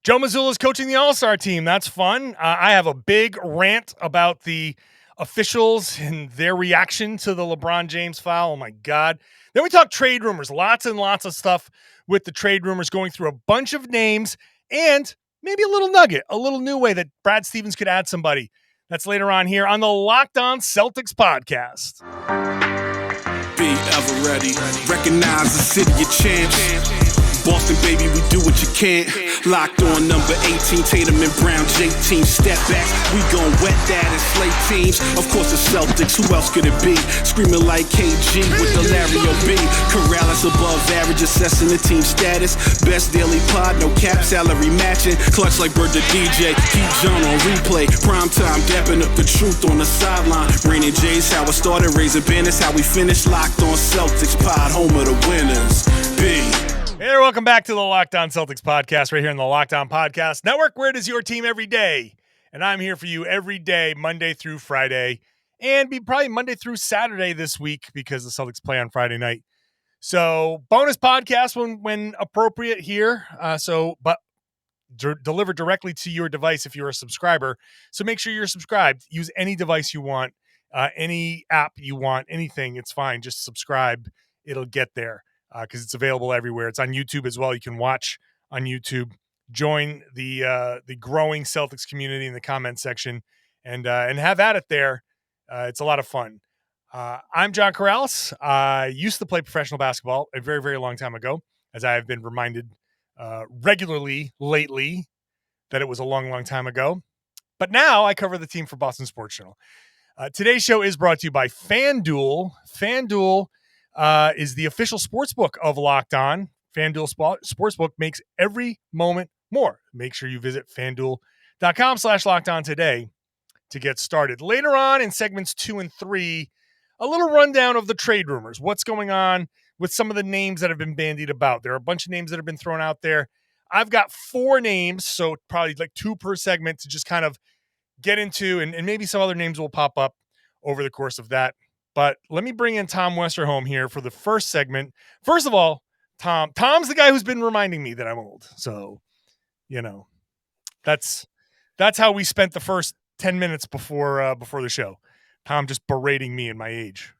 Joe Mazzulla is coaching the All-Star team. That's fun. I have a big rant about the officials and their reaction to the LeBron James foul. Oh, my God. Then we talk trade rumors. Lots and lots of stuff with the trade rumors, going through a bunch of names and maybe a little nugget, a little new way that Brad Stevens could add somebody. That's later on here on the Locked On Celtics podcast. Be ever ready. Recognize the city of champs. Boston, baby, we do what you can't. Locked on number 18, Tatum and Brown, J-team, step back. We gon' wet that and slay teams. Of course, the Celtics, who else could it be? Screaming like KG with the Larry O.B. Karalis above average, assessing the team status. Best daily pod, no cap, salary matching. Clutch like Bird the DJ, keep John on replay. Prime time, dapping up the truth on the sideline. Raining J's, how it started, raising banners, how we finished. Locked on Celtics pod, home of the winners. B. Hey there, welcome back to the Locked On Celtics podcast right here on the Locked On Podcast Network, where it is your team every day. And I'm here for you every day, Monday through Friday, and be probably Monday through Saturday this week because the Celtics play on Friday night. So bonus podcast when appropriate here. But delivered directly to your device if you're a subscriber. So make sure you're subscribed. Use any device you want, any app you want, anything. It's fine. Just subscribe. It'll get there. Because it's available everywhere. It's on YouTube as well. You can watch on YouTube. Join the growing Celtics community in the comment section and have at it there. It's a lot of fun. I'm John Karalis. I used to play professional basketball a very, very long time ago, as I have been reminded regularly lately that it was a long, long time ago. But now I cover the team for Boston Sports Journal. Today's show is brought to you by FanDuel. FanDuel is the official sportsbook of Locked On. FanDuel Sportsbook makes every moment more. Make sure you visit FanDuel.com/LockedOn today to get started. Later on in segments 2 and 3, a little rundown of the trade rumors. What's going on with some of the names that have been bandied about. There are a bunch of names that have been thrown out there. I've got 4 names, so probably like 2 per segment to just kind of get into, and maybe some other names will pop up over the course of that. But let me bring in Tom Westerholm here for the first segment. First of all, Tom's the guy who's been reminding me that I'm old. So, that's how we spent the first 10 minutes before the show. Tom just berating me and my age.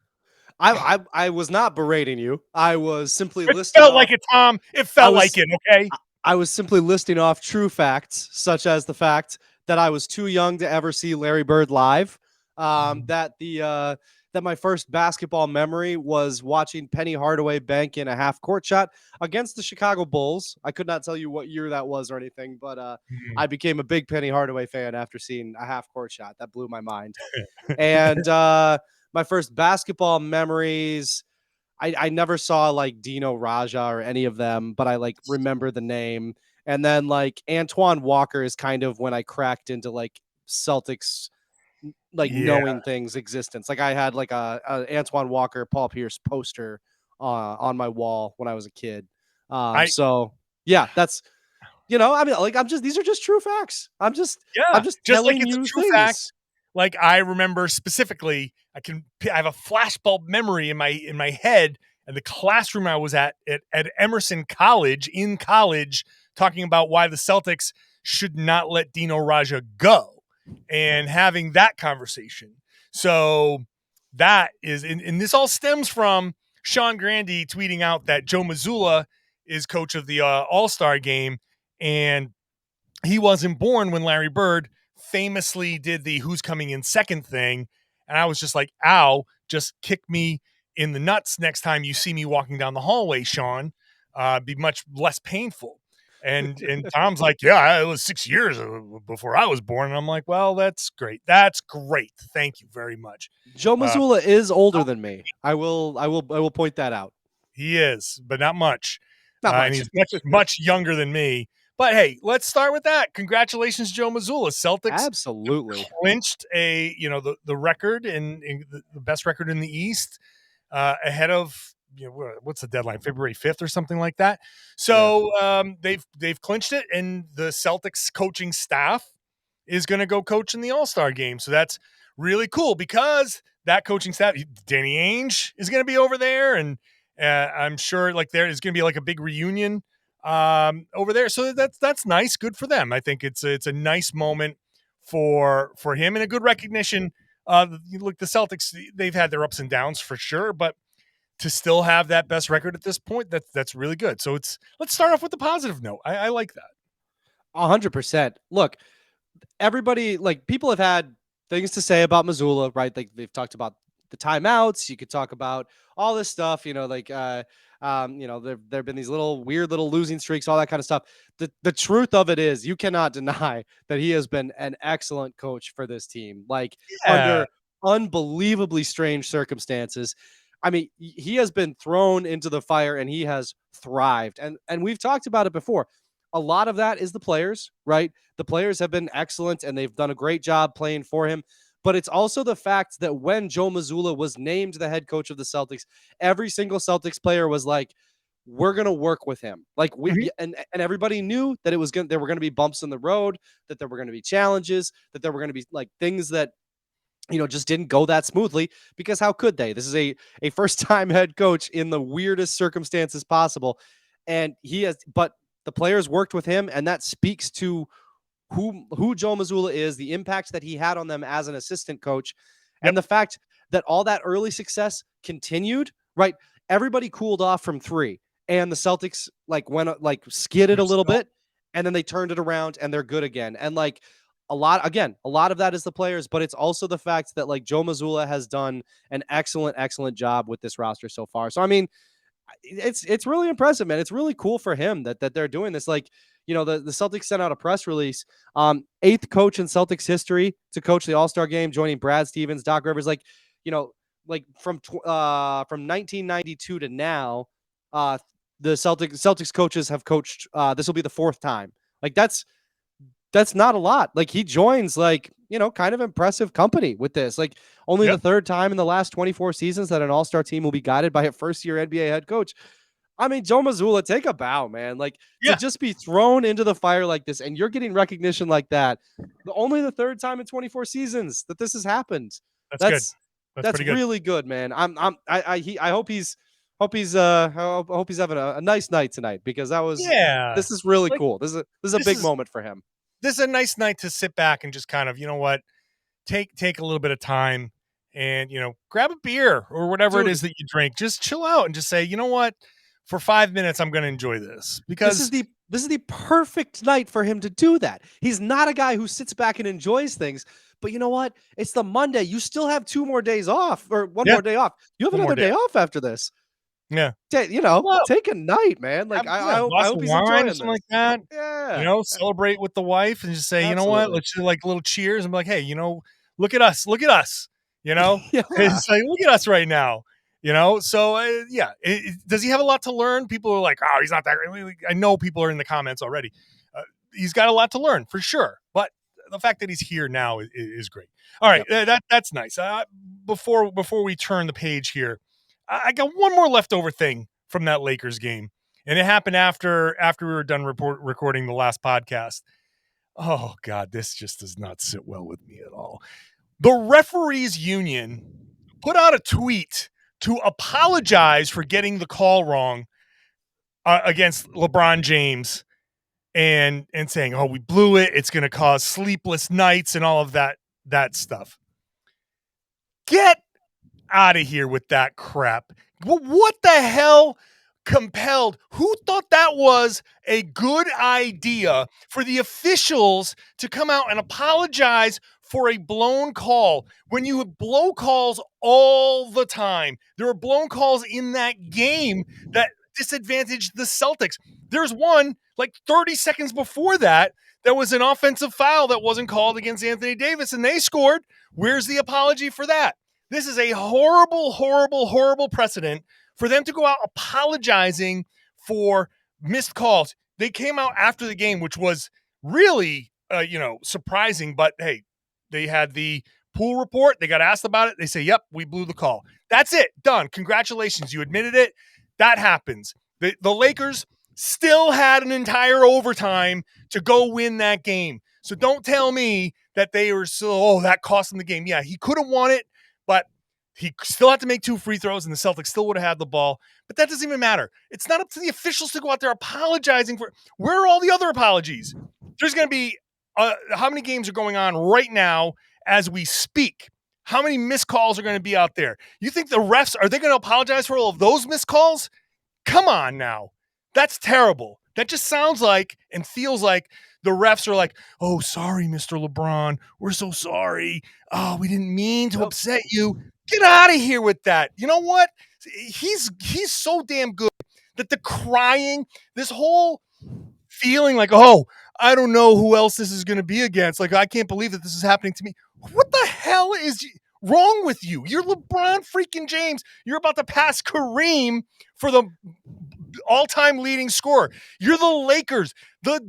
I was not berating you. I was simply listing. It felt like it, Tom. It felt like it. Okay. I was simply listing off true facts, such as the fact that I was too young to ever see Larry Bird live. That my first basketball memory was watching Penny Hardaway bank in a half-court shot against the Chicago Bulls. I could not tell you what year that was or anything, but I became a big Penny Hardaway fan after seeing a half-court shot. That blew my mind. And my first basketball memories, I never saw like Dino Raja or any of them, but I like remember the name. And then like Antoine Walker is kind of when I cracked into like Celtics knowing things existence. Like I had like a Antoine Walker, Paul Pierce poster on my wall when I was a kid. That's these are just true facts. I'm just telling like it's you a true things. Fact. Like I remember specifically, I have a flashbulb memory in my head and the classroom I was at Emerson College in college talking about why the Celtics should not let Dino Raja go. And having that conversation. So that is, and this all stems from Sean Grande tweeting out that Joe Mazzulla is coach of the All-Star game. And he wasn't born when Larry Bird famously did the who's coming in second thing. And I was just like, ow, just kick me in the nuts next time you see me walking down the hallway, Sean. Be much less painful. And Tom's like, yeah, it was 6 years before I was born. And I'm like, well, that's great. That's great. Thank you very much. Joe Mazzulla is older than me. I will point that out. He is, but not much. Not much. And he's much younger than me. But hey, let's start with that. Congratulations, Joe Mazzulla. Celtics absolutely clinched the record in the best record in the East ahead of. What's the deadline? February 5th or something like that. So they've clinched it, and the Celtics coaching staff is going to go coach in the All-Star game. So that's really cool because that coaching staff, Danny Ainge is going to be over there, and I'm sure like there is going to be like a big reunion over there. So that's nice. Good for them. I think it's a nice moment for him and a good recognition. Look, the Celtics, they've had their ups and downs for sure, but to still have that best record at this point, that's really good. So let's start off with the positive note. I like that. 100%. Look, everybody, like, people have had things to say about Mazzulla, right? Like, they've talked about the timeouts. You could talk about all this stuff, there've been these weird little losing streaks, all that kind of stuff. The truth of it is, you cannot deny that he has been an excellent coach for this team, like, Yeah. under unbelievably strange circumstances. I mean, he has been thrown into the fire and he has thrived. And we've talked about it before. A lot of that is the players, right? The players have been excellent and they've done a great job playing for him. But it's also the fact that when Joe Mazzulla was named the head coach of the Celtics, every single Celtics player was like, we're going to work with him. Like, and everybody knew that there were going to be bumps in the road, that there were going to be challenges, that there were going to be like things that, just didn't go that smoothly, because how could they? This is a first time head coach in the weirdest circumstances possible. And but the players worked with him, and that speaks to who Joe Mazzulla is, the impact that he had on them as an assistant coach, and the fact that all that early success continued, right? Everybody cooled off from three, and the Celtics skidded a little bit, and then they turned it around and they're good again. And a lot of that is the players, but it's also the fact that Joe Mazzulla has done an excellent job with this roster so far. So I mean, it's really impressive, man. It's really cool for him that they're doing this. The Celtics sent out a press release, 8th coach in Celtics history to coach the All-Star game, joining Brad Stevens, Doc Rivers. From 1992 to now, the Celtics coaches have coached. This will be the 4th time. That's not a lot. He joins kind of impressive company with this. Only the 3rd time in the last 24 seasons that an all-star team will be guided by a first-year NBA head coach. I mean, Joe Mazzulla, take a bow, man. To just be thrown into the fire like this, and you're getting recognition like that. Only the 3rd time in 24 seasons that this has happened. That's good. That's really good, man. I hope he's having a nice night tonight, because this is really cool. This is a big moment for him. This is a nice night to sit back and just kind of, take a little bit of time and, grab a beer or whatever it is that you drink. Just chill out and just say, you know what? For 5 minutes, I'm going to enjoy this, because this is the perfect night for him to do that. He's not a guy who sits back and enjoys things, but you know what? It's the Monday. You still have 2 more days off, or one more day off. You have another day off after this. Yeah. Take a night, man. I hope he's enjoying this. Something like that. Yeah. Celebrate with the wife and just say, you know what? Let's do a little cheers and be like, hey, look at us. Look at us. It's like, look at us right now. So does he have a lot to learn? People are like, oh, he's not that great. I know people are in the comments already. He's got a lot to learn for sure, but the fact that he's here now is great. All right, that's nice. Before we turn the page here, I got one more leftover thing from that Lakers game, and it happened after we were done recording the last podcast. Oh God, this just does not sit well with me at all. The referees union put out a tweet to apologize for getting the call wrong against LeBron James, and saying, oh, we blew it. It's going to cause sleepless nights and all of that stuff. Get out of here with that crap. What the hell compelled? Who thought that was a good idea for the officials to come out and apologize for a blown call when you blow calls all the time? There are blown calls in that game that disadvantaged the Celtics. There's one 30 seconds before that was an offensive foul that wasn't called against Anthony Davis, and they scored. Where's the apology for that? This is a horrible precedent for them to go out apologizing for missed calls. They came out after the game, which was really, surprising. But hey, they had the pool report. They got asked about it. They say, yep, we blew the call. That's it. Done. Congratulations. You admitted it. That happens. The Lakers still had an entire overtime to go win that game. So don't tell me that they were that cost them the game. Yeah, he could have won it, but He still had to make 2 free throws, and the Celtics still would have had the ball. But that doesn't even matter. It's not up to the officials to go out there apologizing for. Where are all the other apologies? There's going to be how many games are going on right now as we speak? How many missed calls are going to be out there? You think the refs, are they going to apologize for all of those missed calls? Come on now. That's terrible. That just sounds like and feels like the refs are like, oh, sorry, Mr. LeBron. We're so sorry. Oh, we didn't mean to upset you. Get out of here with that. You know what? He's so damn good that the crying, this whole feeling like, oh, I don't know who else this is going to be against. Like, I can't believe that this is happening to me. What the hell is wrong with you? You're LeBron freaking James. You're about to pass Kareem for the all-time leading scorer. You're the Lakers. The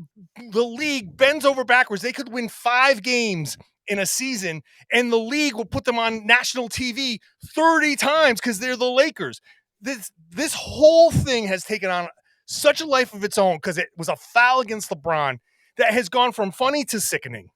league bends over backwards. They could win 5 games in a season, and the league will put them on national TV 30 times because they're the Lakers. This whole thing has taken on such a life of its own because it was a foul against LeBron that has gone from funny to sickening.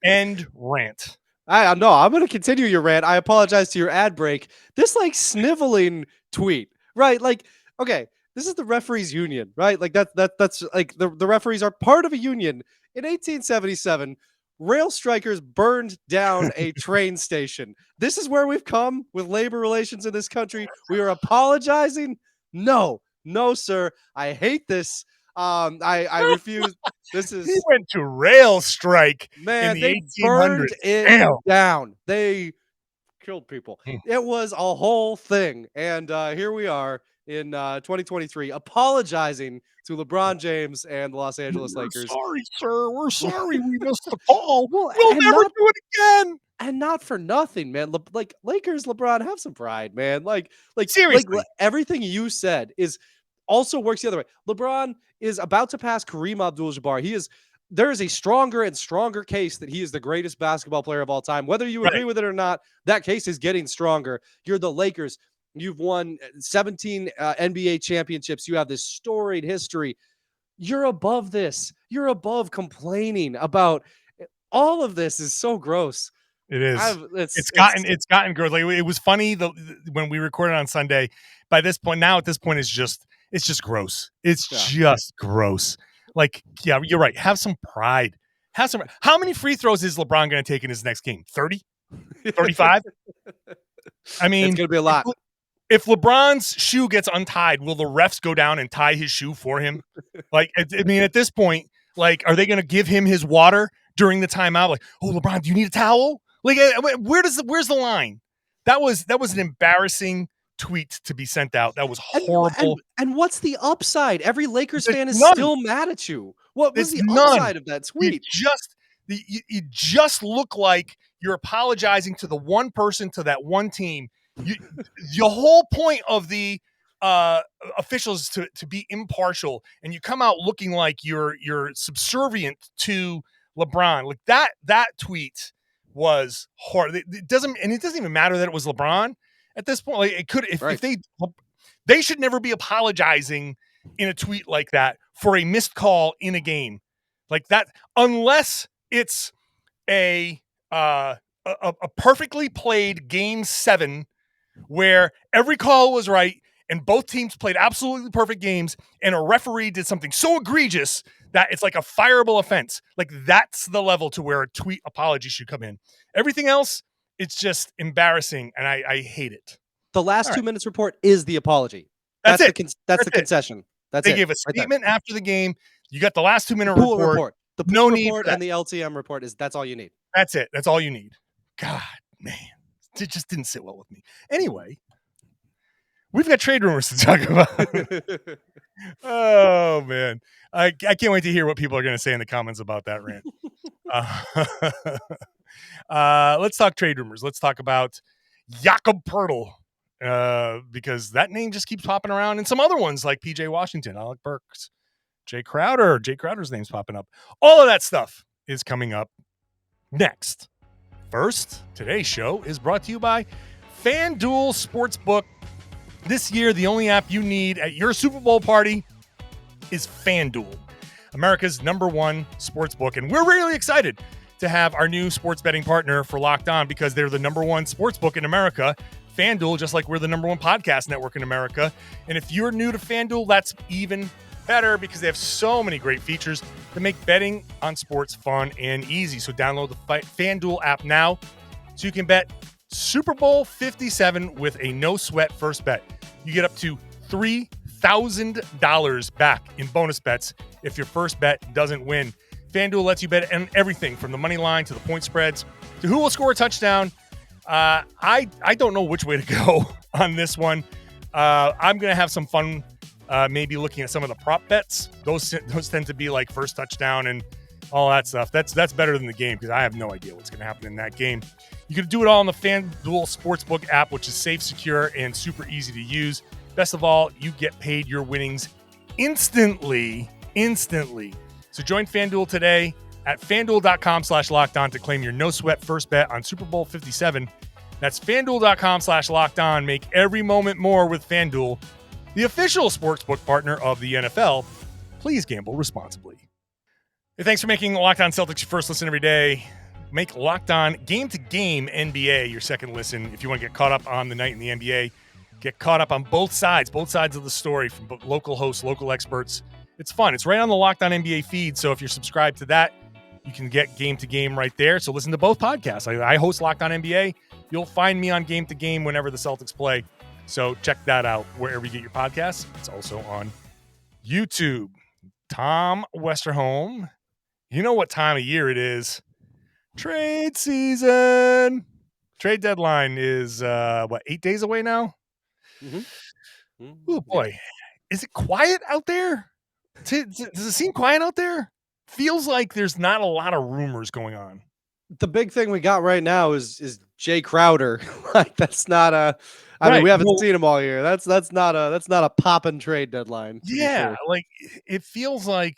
End rant. I'm going to continue your rant. I apologize to your ad break. This like sniveling tweet, right? Like, okay, this is the referees union, right? Like that's like the referees are part of a union. In 1877, rail strikers burned down a train station. This is where we've come with labor relations in this country. We are apologizing. No, sir. I hate this. I refuse. This is. He went to rail strike. Man, in the they 1800s. burned it down. They killed people. It was a whole thing. And here we are in 2023 apologizing to LeBron James and the Los Angeles Lakers. Sorry, sir. We're sorry we missed the call. We'll never do it again. And not for nothing, man. Like Lakers, LeBron, have some pride, man. Like seriously, everything you said is also works the other way. LeBron is about to pass Kareem Abdul-Jabbar. There is a stronger and stronger case that he is the greatest basketball player of all time. Whether you agree with it or not, that case is getting stronger. You're the Lakers. You've won 17 NBA championships. You have this storied history. You're above this. You're above complaining about all of this. Is so gross. It is. It's gotten gross. Like, it was funny when we recorded on Sunday. At this point, it's just gross. It's just gross. Like, yeah, you're right. Have some pride. How many free throws is LeBron going to take in his next game? 30? 35? I mean, it's going to be a lot. If LeBron's shoe gets untied, will the refs go down and tie his shoe for him? Like, I mean, at this point, like, are they going to give him his water during the timeout? Like, oh, LeBron, do you need a towel? Like, where's the line? That was an embarrassing tweet to be sent out. That was horrible. And what's the upside? Every Lakers fan is still mad at you. What was the upside of that tweet? You just look like you're apologizing to the one person, to that one team. The whole point of the officials to be impartial, and you come out looking like you're subservient to LeBron. Like that tweet was horrible. It doesn't even matter that it was LeBron at this point. Like, it could if they should never be apologizing in a tweet like that for a missed call in a game like that, unless it's a perfectly played Game 7 where every call was right and both teams played absolutely perfect games and a referee did something so egregious that it's like a fireable offense. Like, that's the level to where a tweet apology should come in. Everything else, it's just embarrassing, and I hate it. The last 2 minutes report is the apology. That's it. That's the concession. They gave a statement after the game. You got the last 2 minute report. The pool report and the LTM report that's all you need. That's it. That's all you need. God, man. It just didn't sit well with me. Anyway, we've got trade rumors to talk about. Oh, man. I can't wait to hear what people are going to say in the comments about that rant. Let's talk trade rumors. Let's talk about Jakob Poeltl, because that name just keeps popping around, and some other ones like PJ Washington, Alec Burks, Jay Crowder. Jay Crowder's name's popping up. All of that stuff is coming up next. First, today's show is brought to you by FanDuel Sportsbook. This year, the only app you need at your Super Bowl party is FanDuel, America's #1 sportsbook. And we're really excited to have our new sports betting partner for Locked On because they're the number one sports book in America, FanDuel, just like we're the number one podcast network in America. And if you're new to FanDuel, that's even better because they have so many great features that make betting on sports fun and easy. So download the FanDuel app now so you can bet Super Bowl 57 with a no-sweat first bet. You get up to $3,000 back in bonus bets if your first bet doesn't win. FanDuel lets you bet on everything from the money line to the point spreads to who will score a touchdown. I don't know which way to go on this one. I'm going to have some fun maybe looking at some of the prop bets. Those tend to be like first touchdown and all that stuff. That's better than the game because I have no idea what's going to happen in that game. You can do it all on the FanDuel Sportsbook app, which is safe, secure, and super easy to use. Best of all, you get paid your winnings instantly. So join FanDuel today at FanDuel.com/lockedon to claim your no-sweat first bet on Super Bowl 57. That's FanDuel.com/lockedon. Make every moment more with FanDuel, the official sportsbook partner of the NFL. Please gamble responsibly. Hey, thanks for making Locked On Celtics your first listen every day. Make Locked On Game to Game NBA your second listen if you want to get caught up on the night in the NBA. Get caught up on both sides of the story from local hosts, local experts. It's fun. It's right on the Locked On NBA feed. So if you're subscribed to that, you can get Game to Game right there. So listen to both podcasts. I host Locked On NBA. You'll find me on Game to Game whenever the Celtics play. So check that out wherever you get your podcasts. It's also on YouTube. Tom Westerholm. You know what time of year it is. Trade season. Trade deadline is, 8 days away now? Mm-hmm. Oh, boy. Yeah. Is it quiet out there? Does it seem quiet out there? Feels like there's not a lot of rumors going on. The big thing we got right now is Jay Crowder. Like that's not a. I mean, we haven't seen him all year. That's not a poppin' trade deadline. Yeah, sure. Like it feels like.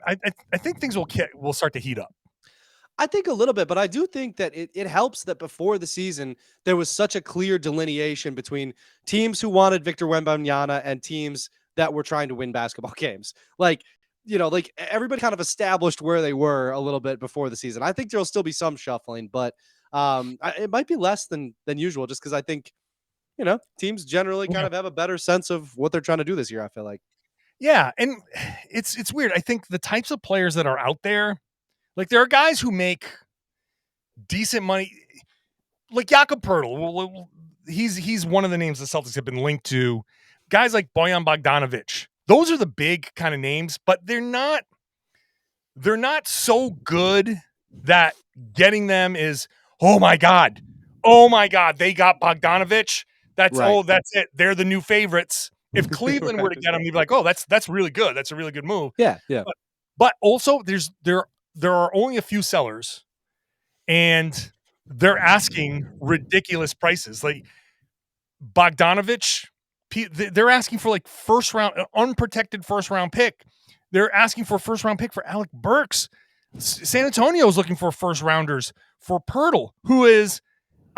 I think things will start to heat up. I think a little bit, but I do think that it helps that before the season there was such a clear delineation between teams who wanted Victor Wembanyama and teams that were trying to win basketball games. Like everybody kind of established where they were a little bit before the season. I think there'll still be some shuffling, but it might be less than usual just because I think, teams generally kind of have a better sense of what they're trying to do this year, I feel like. Yeah, and it's weird. I think the types of players that are out there, like there are guys who make decent money, like Jakob Poeltl. Well, he's one of the names the Celtics have been linked to. Guys like Bojan Bogdanovic. Those are the big kind of names, but they're not so good that getting them is, oh my God, they got Bogdanovic. That's it. They're the new favorites. If Cleveland were to get him, you'd be like, oh, that's really good. That's a really good move. Yeah. But also there are only a few sellers and they're asking ridiculous prices. Like Bogdanovic, they're asking for like unprotected first round pick. They're asking for a first round pick for Alec Burks. San Antonio is looking for first rounders for Poeltl, who is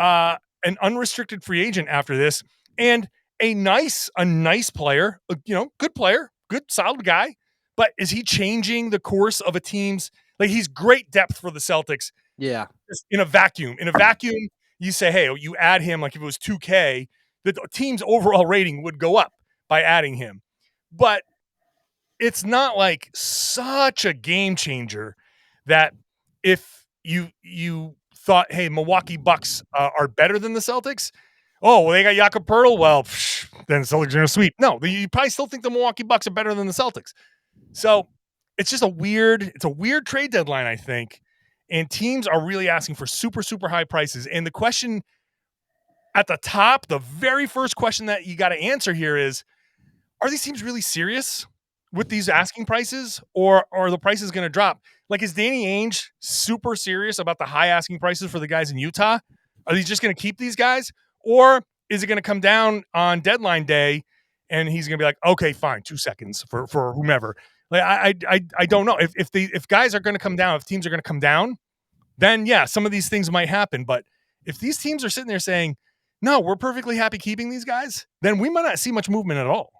an unrestricted free agent after this, and a nice player, good player, good solid guy. But is he changing the course of a team's? Like he's great depth for the Celtics. Yeah, in a vacuum, you say, hey, you add him like if it was 2K. The team's overall rating would go up by adding him. But it's not like such a game changer that if you thought, hey, Milwaukee Bucks are better than the Celtics. Oh, well, they got Jakob Poeltl. Well, then the Celtics are going to sweep. No, you probably still think the Milwaukee Bucks are better than the Celtics. So it's just a weird trade deadline, I think. And teams are really asking for super, super high prices. And the question at the top, the very first question that you got to answer here is, are these teams really serious with these asking prices, or are the prices going to drop? Like, is Danny Ainge super serious about the high asking prices for the guys in Utah? Are they just going to keep these guys, or is it going to come down on deadline day and he's going to be like, okay, fine, 2 seconds for whomever? Like, I don't know if guys are going to come down, if teams are going to come down, then yeah, some of these things might happen. But if these teams are sitting there saying, no, we're perfectly happy keeping these guys, then we might not see much movement at all.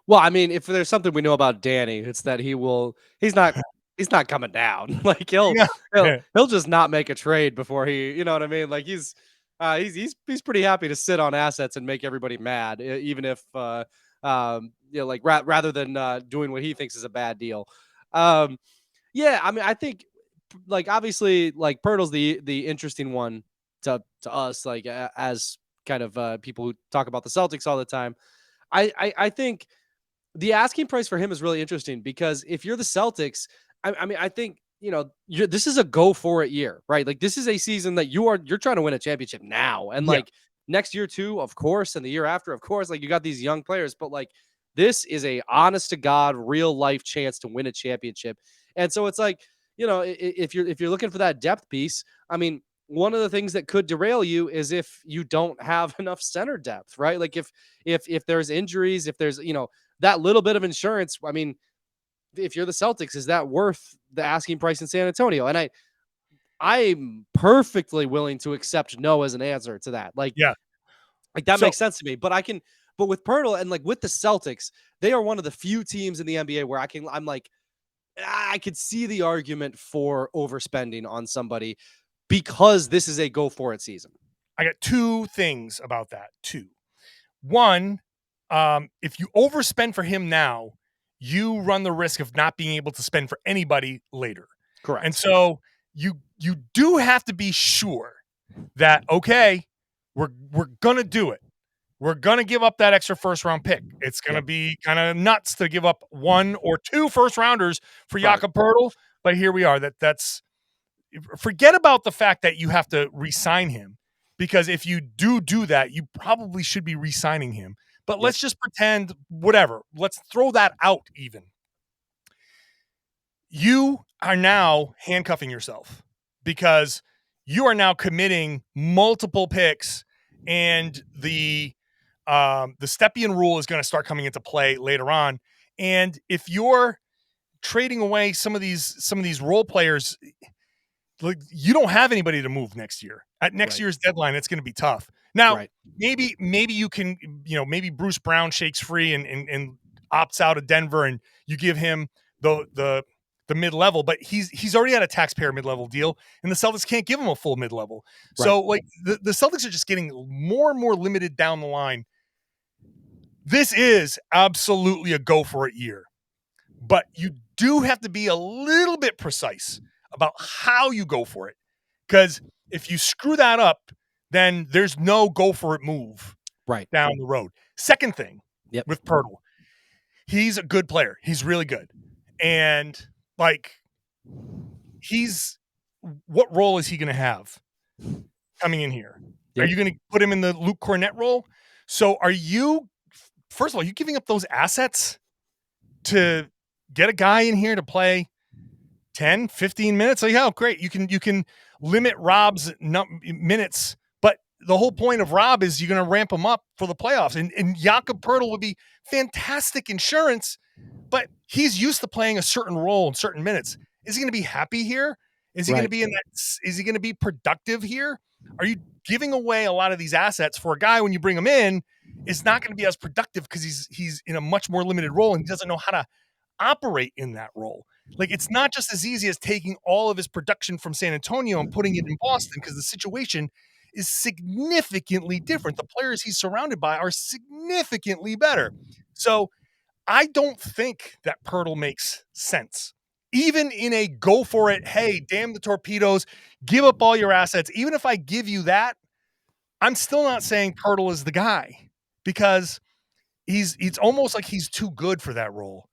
Well, I mean, if there's something we know about Danny, it's that he's not he's not coming down. Like he'll Yeah. he'll he'll just not make a trade before he, you know what I mean? Like he's pretty happy to sit on assets and make everybody mad, even if like rather than doing what he thinks is a bad deal. Um, yeah, I mean, I think like obviously like Pirtle's the interesting one to us, like as kind of people who talk about the Celtics all the time. I think the asking price for him is really interesting because if you're the Celtics, I mean, I think this is a go for it year, right? Like this is a season that you're trying to win a championship now, and Yeah. like next year too, of course, and the year after, of course. Like you got these young players, but like this is a honest to god, real life chance to win a championship, and so it's like if you're looking for that depth piece, I mean. One of the things that could derail you is if you don't have enough center depth, right? Like if there's injuries, if there's that little bit of insurance. I mean, if you're the Celtics, is that worth the asking price in San Antonio? And I'm perfectly willing to accept no as an answer to that. Yeah. Like that So makes sense to me. But with Pirtle and like with the Celtics, they are one of the few teams in the NBA where I'm like, I could see the argument for overspending on somebody because this is a go for it season. I got two things about that. Two. One, if you overspend for him now, you run the risk of not being able to spend for anybody later. Correct. And so you do have to be sure that, okay, we're gonna do it. We're gonna give up that extra first round pick. It's gonna be kind of nuts to give up 1 or 2 first rounders for Jakob Poeltl, but here we are. That's forget about the fact that you have to re-sign him, because if you do that, you probably should be re-signing him. But let's just pretend whatever. Let's throw that out even. You are now handcuffing yourself because you are now committing multiple picks, and the Stepien rule is going to start coming into play later on. And if you're trading away some of these role players, like you don't have anybody to move next year. At next year's deadline, it's going to be tough. Now, maybe you can, maybe Bruce Brown shakes free and opts out of Denver, and you give him the mid-level, but he's already had a taxpayer mid-level deal, and the Celtics can't give him a full mid-level. So like the Celtics are just getting more and more limited down the line. This is absolutely a go for it year, but you do have to be a little bit precise about how you go for it, because if you screw that up, then there's no go for it move down the road. Second thing with Poeltl, he's a good player. He's really good. And like, what role is he going to have coming in here? Are you going to put him in the Luke Cornett role? So first of all, are you giving up those assets to get a guy in here to play 10, 15 minutes? Like, oh, great. You can limit Rob's minutes, but the whole point of Rob is you're going to ramp him up for the playoffs. And Jakob Poeltl would be fantastic insurance, but he's used to playing a certain role in certain minutes. Is he going to be happy here? Is he going to be is he going to be productive here? Are you giving away a lot of these assets for a guy when you bring him in is not going to be as productive because he's in a much more limited role and he doesn't know how to operate in that role? Like, it's not just as easy as taking all of his production from San Antonio and putting it in Boston, because the situation is significantly different. The players he's surrounded by are significantly better. So I don't think that Poeltl makes sense. Even in a go for it, hey, damn the torpedoes, give up all your assets. Even if I give you that, I'm still not saying Poeltl is the guy, because it's almost like he's too good for that role.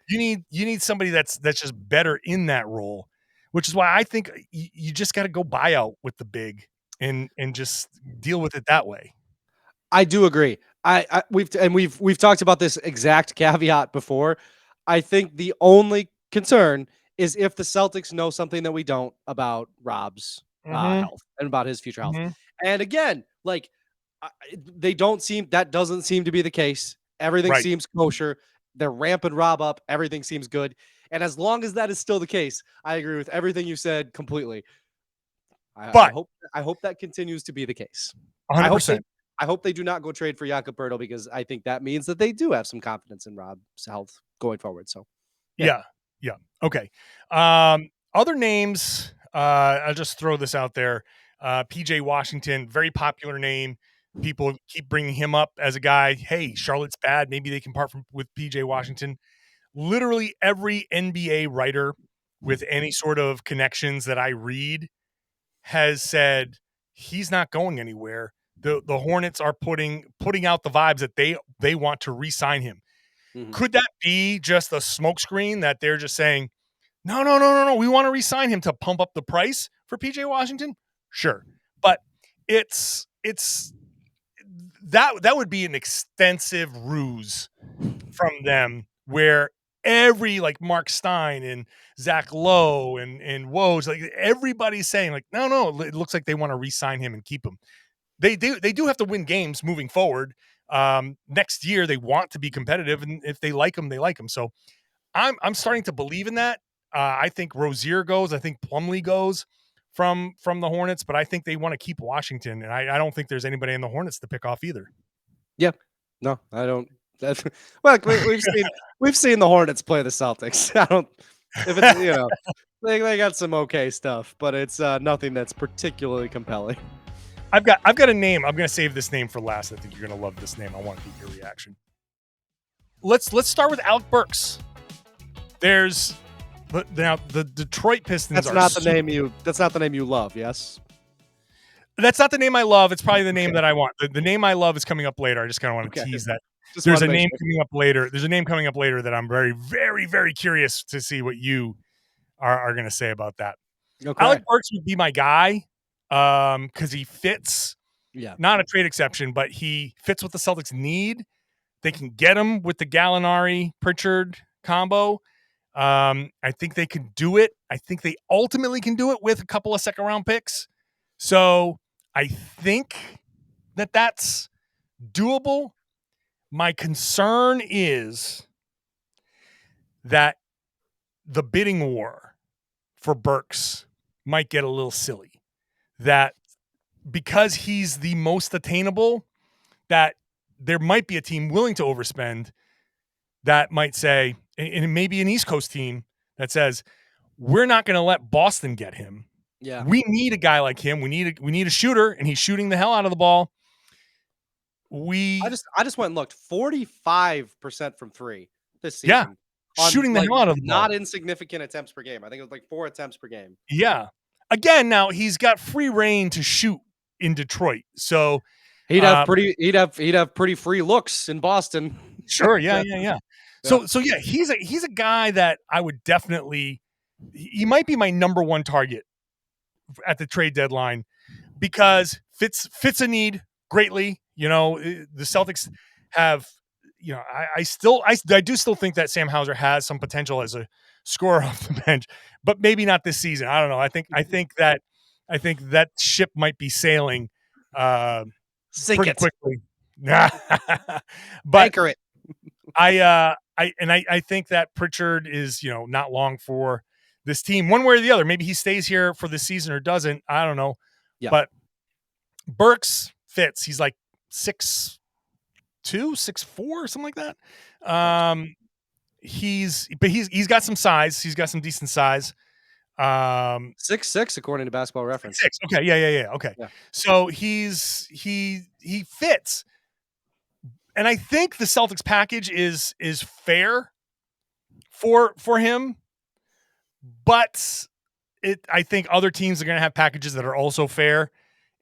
You need somebody that's just better in that role, which is why I think you just got to go buyout with the big and just deal with it that way. I do agree. We've talked about this exact caveat before. I think the only concern is if the Celtics know something that we don't about Rob's health and about his future health. And again, like that doesn't seem to be the case. Everything seems kosher. They're ramping Rob up. Everything seems good. And as long as that is still the case, I agree with everything you said completely. I hope that continues to be the case. 100%. I hope they do not go trade for Jakob Poeltl, because I think that means that they do have some confidence in Rob's health going forward. So, yeah. Yeah. Okay. Other names, I'll just throw this out there. PJ Washington, very popular name. People keep bringing him up as a guy. Hey, Charlotte's bad. Maybe they can part with PJ Washington. Literally every NBA writer with any sort of connections that I read has said he's not going anywhere. The Hornets are putting out the vibes that they want to re-sign him. Mhm. Could that be just a smokescreen that they're just saying, no, we want to re-sign him to pump up the price for PJ Washington? Sure. But it's that would be an extensive ruse from them where every like Mark Stein and Zach Lowe and Woj, like everybody's saying like, no, it looks like they want to re-sign him and keep him. They do have to win games moving forward. Next year they want to be competitive, and if they like him, they like him. So I'm starting to believe in that. I think Rozier goes. I think Plumlee goes from the Hornets, but I think they want to keep Washington, and I don't think there's anybody in the Hornets to pick off either. Yeah, no, I don't. That's, well, we've seen the Hornets play the Celtics. I don't. If it's they got some okay stuff, but it's nothing that's particularly compelling. I've got a name. I'm going to save this name for last. I think you're going to love this name. I want to get your reaction. Let's start with Alec Burks. There's now the Detroit Pistons. That's not the name you. That's not the name you love. Yes. That's not the name I love. It's probably the name that I want. The name I love is coming up later. I just kind of want to tease that. There's a name coming up later. There's a name coming up later that I'm very, very, very curious to see what you are going to say about that. Okay. Alec Burks would be my guy because he fits. Yeah. Not a trade exception, but he fits what the Celtics need. They can get him with the Gallinari Pritchard combo. I think they can do it. I think they ultimately can do it with a couple of second round picks. So I think that's doable. My concern is that the bidding war for Burks might get a little silly. That because he's the most attainable, that there might be a team willing to overspend that might say, and it may be an East Coast team that says, we're not going to let Boston get him. Yeah. We need a guy like him. We need a shooter, and he's shooting the hell out of the ball. I just went and looked. 45% from three this season. Yeah. Shooting the hell out of the ball. Not insignificant attempts per game. I think it was like 4 attempts per game. Yeah. Again, now he's got free reign to shoot in Detroit. So he'd have pretty free looks in Boston. Sure. Yeah. So yeah, he's a guy that I would definitely, he might be my number one target at the trade deadline because fits a need greatly. The Celtics have, I do still think that Sam Hauser has some potential as a scorer off the bench, but maybe not this season. I don't know. I think that ship might be sailing Sink pretty it quickly. But anchor it. I think that Pritchard is, not long for this team one way or the other. Maybe he stays here for the season or doesn't. I don't know. Yeah. But Burks fits. He's like 6'2", 6'4", something like that. He's got some size. He's got some decent size. 6'6" according to Basketball Reference. 6'6". Okay. Yeah. Okay. Yeah. So he fits. And I think the Celtics package is fair for him, but I think other teams are going to have packages that are also fair,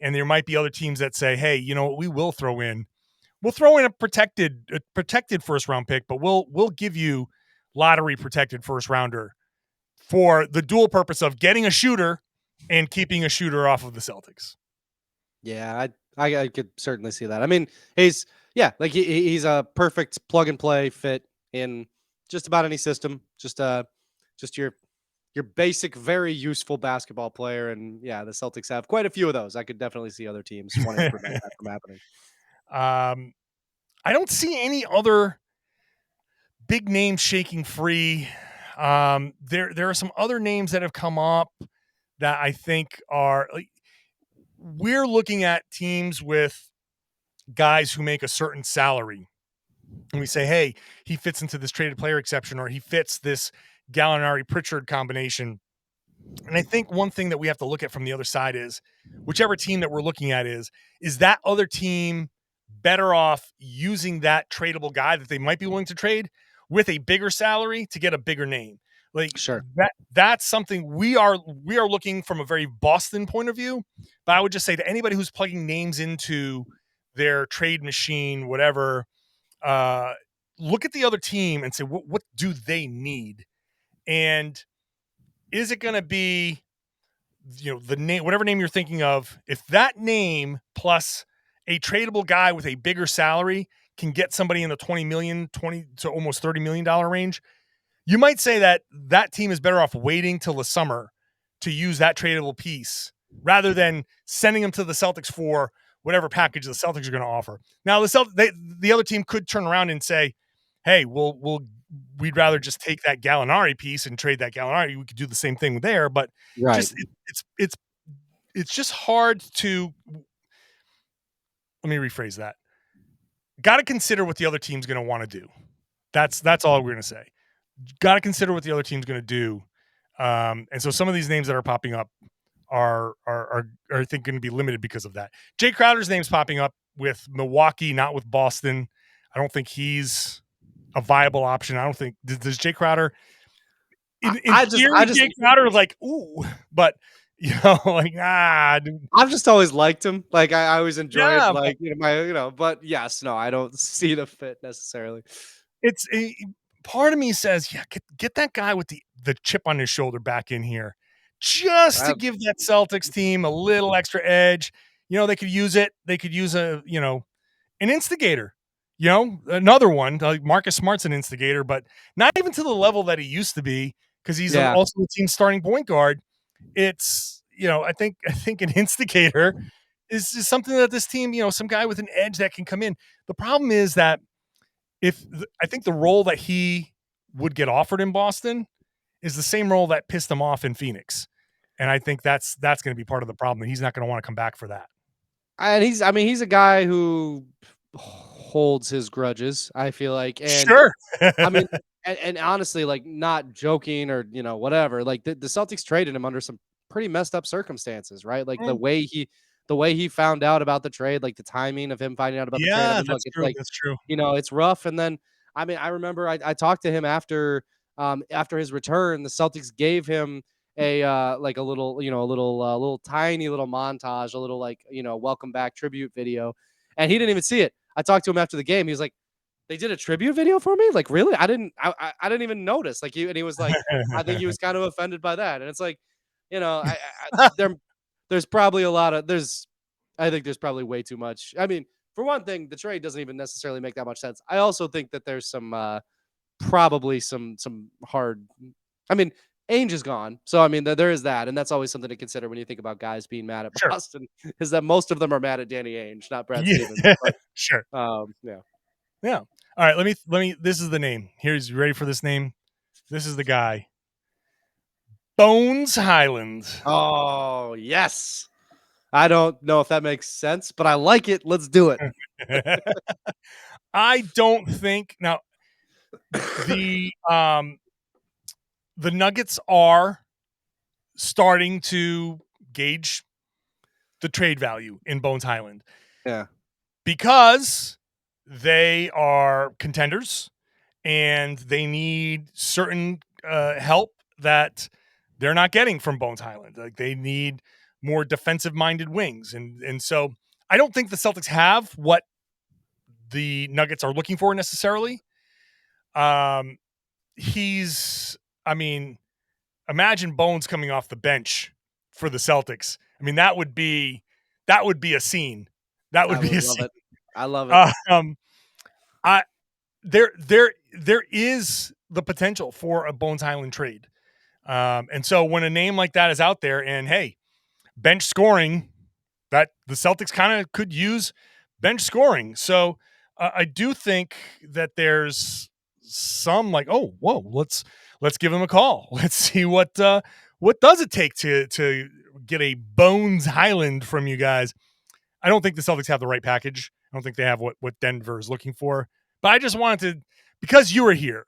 and there might be other teams that say, "Hey, you know what? We'll throw in a protected first round pick, but we'll give you lottery protected first rounder for the dual purpose of getting a shooter and keeping a shooter off of the Celtics." Yeah, I could certainly see that. I mean, he's he's a perfect plug and play fit in just about any system. Just your basic, very useful basketball player. And yeah, the Celtics have quite a few of those. I could definitely see other teams wanting to prevent that from happening. I don't see any other big names shaking free. There are some other names that have come up that I think are like, we're looking at teams with guys who make a certain salary. And we say, hey, he fits into this traded player exception, or he fits this Gallinari-Pritchard combination. And I think one thing that we have to look at from the other side is whichever team that we're looking at is that other team better off using that tradable guy that they might be willing to trade with a bigger salary to get a bigger name? Like Sure. that's something we are looking from a very Boston point of view. But I would just say to anybody who's plugging names into their trade machine, whatever, look at the other team and say, what do they need? And is it going to be, the name, whatever name you're thinking of, if that name plus a tradable guy with a bigger salary can get somebody in the 20 to almost $30 million range, you might say that team is better off waiting till the summer to use that tradable piece rather than sending them to the Celtics for whatever package the Celtics are going to offer. Now, the other team could turn around and say, hey, we'd rather just take that Gallinari piece and trade that Gallinari. We could do the same thing there, but Right. it's just hard to. Let me rephrase that. Got to consider what the other team's going to want to do. That's all we're going to say. Got to consider what the other team's going to do. And so some of these names that are popping up are I think going to be limited because of that. Jay Crowder's name's popping up with Milwaukee, not with Boston. I don't think he's a viable option. I don't think does Jay Crowder. In theory, Jay Crowder is like, ooh, but like, dude. I've just always liked him. Like I always enjoyed but yes, no, I don't see the fit necessarily. It's a part of me says, yeah, get that guy with the chip on his shoulder back in here just to give that Celtics team a little extra edge. They could use it. They could use an instigator, another one. Like Marcus Smart's an instigator, but not even to the level that he used to be because he's also the team's starting point guard. It's, I think an instigator is something that this team, some guy with an edge that can come in. The problem is that I think the role that he would get offered in Boston is the same role that pissed him off in Phoenix. And I think that's going to be part of the problem. He's not going to want to come back for that. And he's a guy who holds his grudges, I feel like. And sure. and honestly, like not joking or, whatever, like the Celtics traded him under some pretty messed up circumstances, right? Like the way he found out about the trade, like the timing of him finding out about the trade. That's true. That's true. It's rough. And then, I remember I talked to him after his return. The Celtics gave him a little tiny little montage, a little welcome back tribute video, and he didn't even see it. I talked to him after the game. He was like, "They did a tribute video for me? Like, really? I didn't even notice." Like, he was like, I think he was kind of offended by that. And it's like, there's probably I think there's probably way too much. I mean, for one thing, the trade doesn't even necessarily make that much sense. I also think that there's some probably some hard. I mean, Ainge is gone, so I mean there is that, and that's always something to consider when you think about guys being mad at Boston. Is that most of them are mad at Danny Ainge, not Brad Stevens. But, sure. Yeah. All right. Let me. This is the name. Here's, you ready for this name? This is the guy. Bones Hyland. Oh yes. I don't know if that makes sense, but I like it. Let's do it. I don't think now the Nuggets are starting to gauge the trade value in Bones Hyland. Yeah. Because they are contenders and they need certain help that they're not getting from Bones Hyland. Like they need more defensive-minded wings. And so I don't think the Celtics have what the Nuggets are looking for necessarily. Imagine Bones coming off the bench for the Celtics. I mean, that would be a scene. That would be a scene. I love it. There is the potential for a Bones Hyland trade. And so when a name like that is out there and hey, bench scoring, that the Celtics kind of could use bench scoring. So I do think that there's some like, oh, whoa, let's give him a call. Let's see what does it take to get a Bones Hyland from you guys. I don't think the Celtics have the right package. I don't think they have what Denver is looking for. But I just wanted to, because you were here,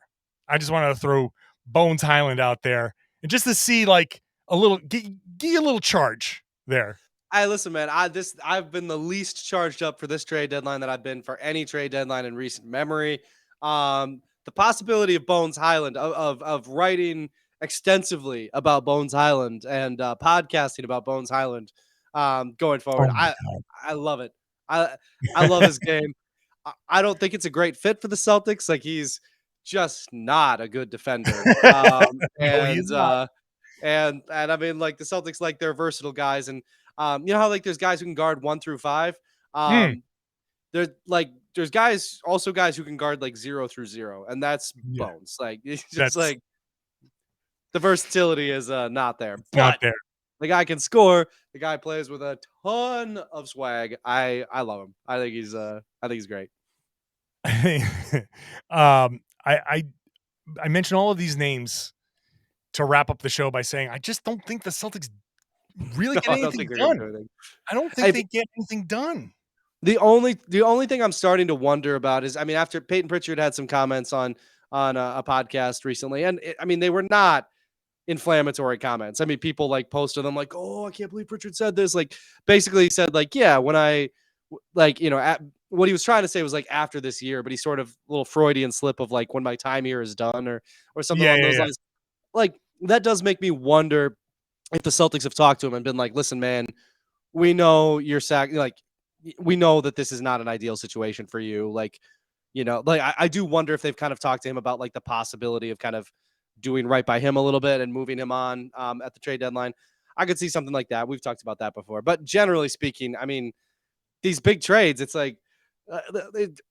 I just wanted to throw Bones Highland out there, and just to see like a little, give you a little charge there. Listen, man. I've been the least charged up for this trade deadline that I've been for any trade deadline in recent memory. The possibility of Bones Highland of writing extensively about Bones Highland and podcasting about Bones Highland going forward. Oh my God. I love it. I love his game. I don't think it's a great fit for the Celtics. Like he's just not a good defender. No, he's not. And I mean, like the Celtics, like they're versatile guys, and you know how like there's guys who can guard 1 through 5. There's guys who can guard like 0 through 0, and that's Yeah, Bones. Like it's just that's like the versatility is not there, not but there. the guy can score. The guy plays with a ton of swag. I love him. I think he's great. I mentioned all of these names to wrap up the show by saying I just don't think the Celtics really No, get I don't anything think they're gonna do done. anything. I don't think they get anything done. The only thing I'm starting to wonder about is, I mean, after Peyton Pritchard had some comments on a podcast recently, and I mean, they were not inflammatory comments. I mean, people like posted them like, "Oh, I can't believe Pritchard said this." Like, basically said like, "Yeah, when I like, you know, what he was trying to say was like after this year," but he sort of little Freudian slip of like when my time here is done or something Yeah, along yeah, those yeah. lines. Like that does make me wonder if the Celtics have talked to him and been like, "Listen, man, we know you're like we know that this is not an ideal situation for you. Like, you know, like I do wonder if they've kind of talked to him about like the possibility of kind of doing right by him a little bit and moving him on at the trade deadline. I could see something like that. We've talked about that before, but generally speaking, I mean, these big trades, it's like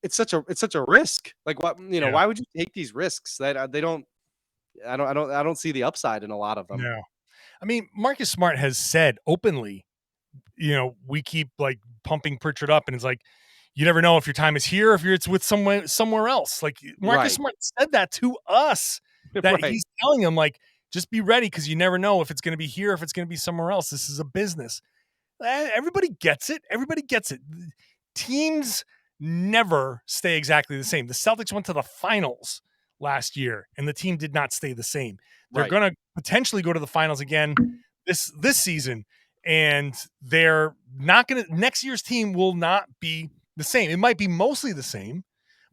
it's such a risk. Like, what, you know, Yeah. why would you take these risks that they don't? I don't see the upside in a lot of them. No. I mean, Marcus Smart has said openly, you know, we keep like pumping Pritchard up, and it's like, you never know if your time is here, or if it's with somewhere else. Like Marcus Right. Smart said that to us, that Right. he's telling him like, just be ready because you never know if it's going to be here, if it's going to be somewhere else. This is a business. Everybody gets it. Everybody gets it. Teams never stay exactly the same. The Celtics went to the finals last year, and the team did not stay the same. They're Right. going to potentially go to the finals again this season, and they're not going to. Next year's team will not be the same. It might be mostly the same,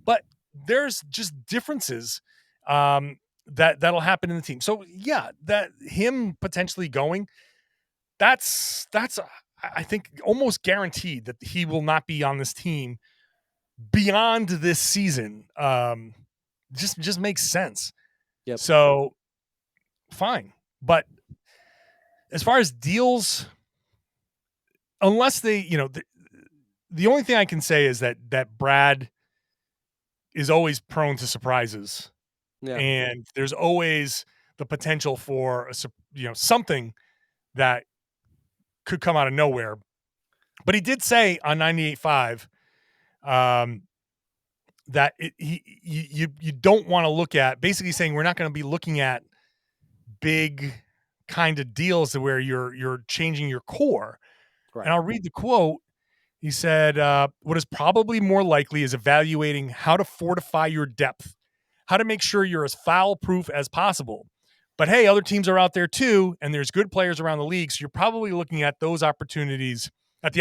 but there's just differences that'll happen in the team. So yeah, that him potentially going, that's I think almost guaranteed that he will not be on this team beyond this season. Just makes sense. Yep. So fine. But as far as deals, unless they, you know, the only thing I can say is that Brad is always prone to surprises. Yeah. And there's always the potential for something that could come out of nowhere. But he did say on 98.5 that you don't want to look at, basically saying we're not going to be looking at big kind of deals where you're changing your core. Right. And I'll read the quote. He said, what is probably more likely is evaluating how to fortify your depth, how to make sure you're as foul-proof as possible. But hey, other teams are out there too, and there's good players around the league, so you're probably looking at those opportunities, that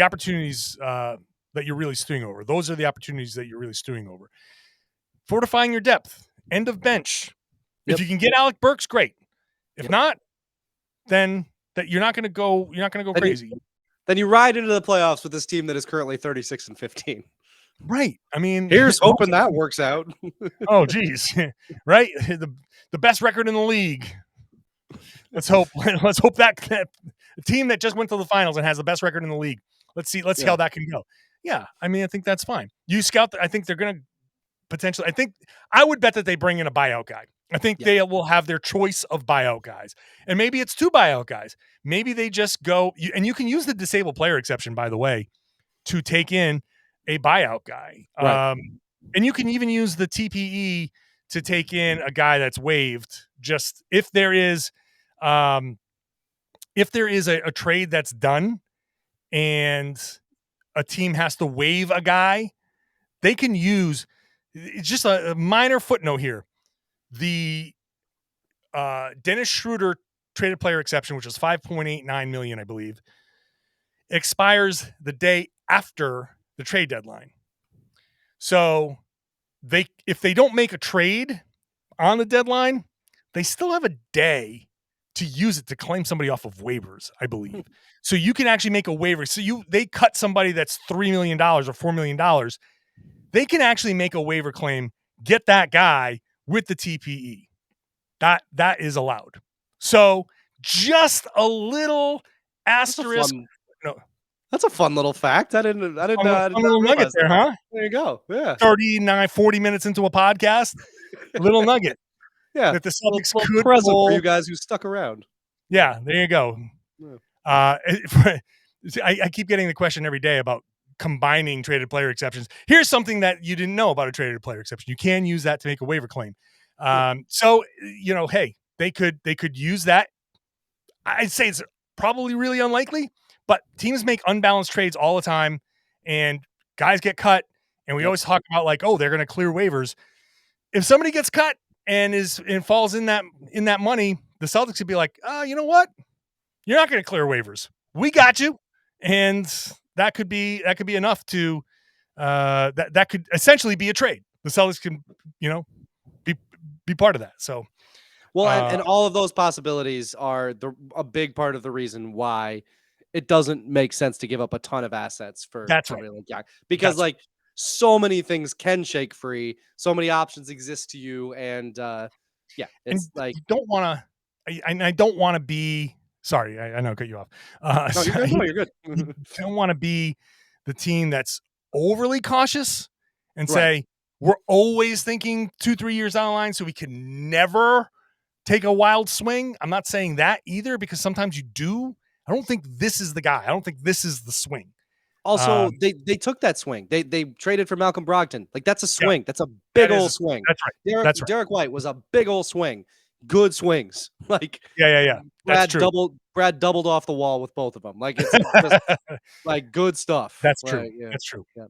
you're really stewing over. Those are the opportunities that you're really stewing over. Fortifying your depth, end of bench. Yep. If you can get Alec Burks, great. If not, then that you're not going to go crazy. Then you ride into the playoffs with this team that is currently 36-15. Right. I mean, here's hoping that works out. Oh, geez. Right. The best record in the league. Let's hope that the team that just went to the finals and has the best record in the league. Let's see how that can go. Yeah. I mean, I think that's fine. You scout. I think they're going to potentially, I would bet that they bring in a buyout guy. I think they will have their choice of buyout guys. And maybe it's 2 buyout guys. Maybe they just go, and you can use the disabled player exception, by the way, to take in a buyout guy. Right. And you can even use the TPE to take in a guy that's waived. Just if there is a trade that's done and a team has to waive a guy, they can use, it's just a minor footnote here. The Dennis Schroeder traded player exception, which was $5.89 million, I believe, expires the day after the trade deadline. So if they don't make a trade on the deadline, they still have a day to use it to claim somebody off of waivers, I believe. So you can actually make a waiver. So they cut somebody that's $3 million or $4 million. They can actually make a waiver claim, get that guy with the TPE. That is allowed. So just a little asterisk. That's a fun little fact. I didn't little nugget there, huh? There you go. Yeah. 40 minutes into a podcast, a little nugget. Yeah. That the Celtics could present for you guys who stuck around. Yeah, there you go. Yeah. I keep getting the question every day about combining traded player exceptions. Here's something that you didn't know about a traded player exception. You can use that to make a waiver claim. So, hey, they could use that. I'd say it's probably really unlikely, but teams make unbalanced trades all the time and guys get cut. And we always talk about they're going to clear waivers. If somebody gets cut and falls in that money, the Celtics would be like, you know what? You're not going to clear waivers. We got you. And that could be enough to that could essentially be a trade. The Celtics can, be part of that. So, well, and all of those possibilities are a big part of the reason why it doesn't make sense to give up a ton of assets for somebody like Yak, because so many things can shake free, so many options exist to you, and it's and you don't want to. I don't want to be. Sorry, I know I cut you off. No, you're good. You don't want to be the team that's overly cautious and say we're always thinking 2-3 years down the line, so we can never take a wild swing. I'm not saying that either, because sometimes you do. I don't think this is the guy. I don't think this is the swing. Also, they took that swing. They traded for Malcolm Brogdon. That's a swing. That's a big old swing. That's right. Derek White was a big old swing. Good swings. Yeah. That's true. Brad doubled off the wall with both of them. It's just, good stuff. That's true. That's true. Yeah.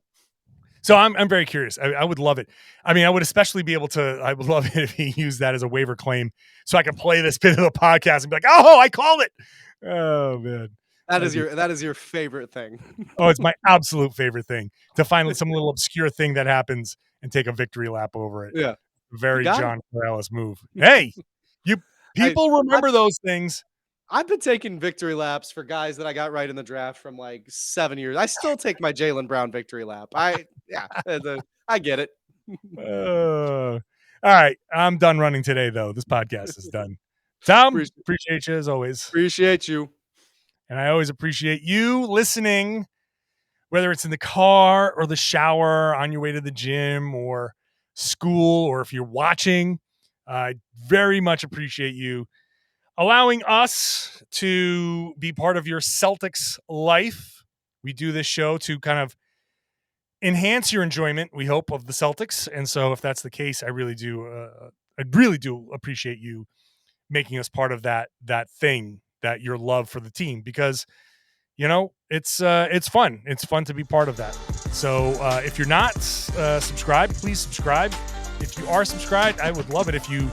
So I'm very curious. I would love it. I mean, I would especially be able to. I would love it if he used that as a waiver claim, so I could play this bit of the podcast and be like, "Oh, I called it." Oh man. That is your favorite thing. Oh, it's my absolute favorite thing, to find some little obscure thing that happens and take a victory lap over it. Yeah. Very John Karalis move. Hey, people remember those things. I've been taking victory laps for guys that I got right in the draft from 7 years. I still take my Jaylen Brown victory lap. I get it. All right. I'm done running today, though. This podcast is done. Tom, appreciate you as always. Appreciate you. And I always appreciate you listening, whether it's in the car or the shower, on your way to the gym or school, or if you're watching. I very much appreciate you allowing us to be part of your Celtics life. We do this show to kind of enhance your enjoyment, we hope, of the Celtics. And so if that's the case, I really do appreciate you making us part of that thing, that your love for the team, because it's fun. It's fun to be part of that. So if you're not subscribed, please subscribe. If you are subscribed, I would love it if you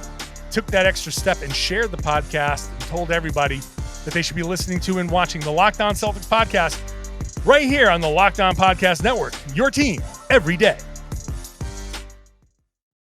took that extra step and shared the podcast and told everybody that they should be listening to and watching the Locked On Celtics podcast right here on the Locked On Podcast Network. Your team every day.